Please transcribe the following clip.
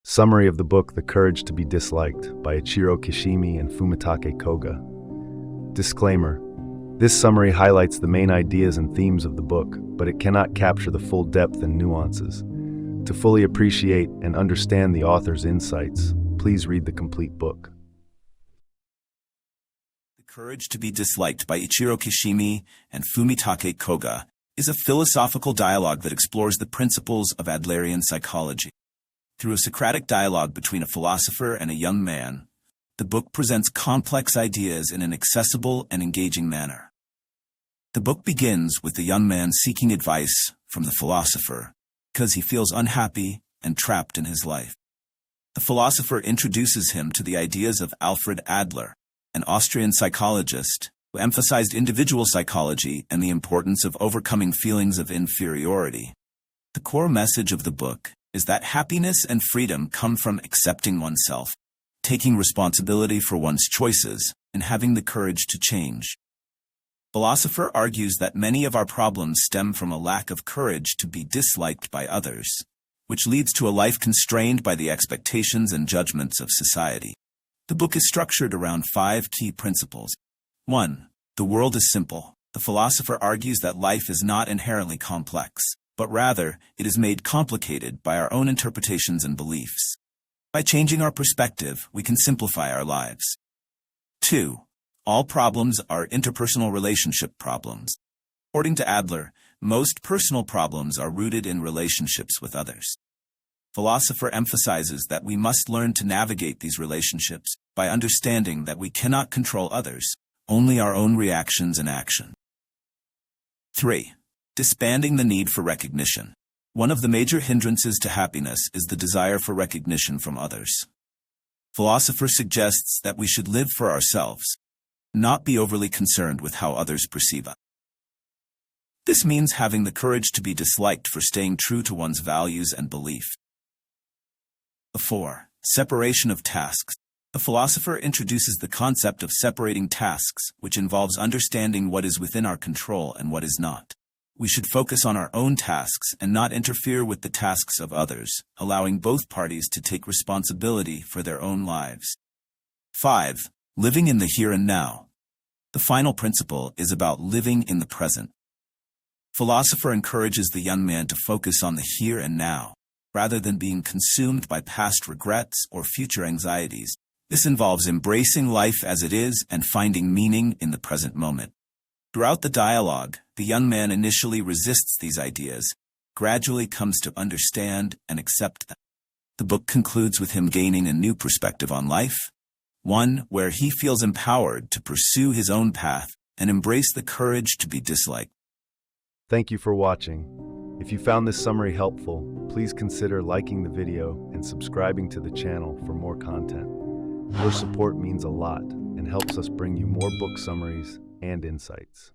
Summary of the book The Courage to be Disliked by Ichiro Kishimi and Fumitake Koga. Disclaimer: this summary highlights the main ideas and themes of the book, but it cannot capture the full depth and nuances. To fully appreciate and understand the author's insights, please read the complete book. The Courage to be Disliked by Ichiro Kishimi and Fumitake Koga is a philosophical dialogue that explores the principles of Adlerian psychology. Through a Socratic dialogue between a philosopher and a young man, the book presents complex ideas in an accessible and engaging manner. The book begins with the young man seeking advice from the philosopher because he feels unhappy and trapped in his life. The philosopher introduces him to the ideas of Alfred Adler, an Austrian psychologist who emphasized individual psychology and the importance of overcoming feelings of inferiority. The core message of the book is that happiness and freedom come from accepting oneself, taking responsibility for one's choices, and having the courage to change. The philosopher argues that many of our problems stem from a lack of courage to be disliked by others, which leads to a life constrained by the expectations and judgments of society. The book is structured around 5 key principles. 1. The world is simple. The philosopher argues that life is not inherently complex, but rather, it is made complicated by our own interpretations and beliefs. By changing our perspective, we can simplify our lives. 2. All problems are interpersonal relationship problems. According to Adler, most personal problems are rooted in relationships with others. The philosopher emphasizes that we must learn to navigate these relationships by understanding that we cannot control others, only our own reactions and actions. 3. Disbanding the need for recognition. One of the major hindrances to happiness is the desire for recognition from others. Philosopher suggests that we should live for ourselves, not be overly concerned with how others perceive us. This means having the courage to be disliked for staying true to one's values and beliefs. 4. Separation of tasks. The philosopher introduces the concept of separating tasks, which involves understanding what is within our control and what is not. We should focus on our own tasks and not interfere with the tasks of others, allowing both parties to take responsibility for their own lives. 5. Living in the here and now. The final principle is about living in the present. Philosopher encourages the young man to focus on the here and now, rather than being consumed by past regrets or future anxieties. This involves embracing life as it is and finding meaning in the present moment. Throughout the dialogue, the young man initially resists these ideas, gradually comes to understand and accept them. The book concludes with him gaining a new perspective on life, one where he feels empowered to pursue his own path and embrace the courage to be disliked. Thank you for watching. If you found this summary helpful, please consider liking the video and subscribing to the channel for more content. Your support means a lot and helps us bring you more book summaries and insights.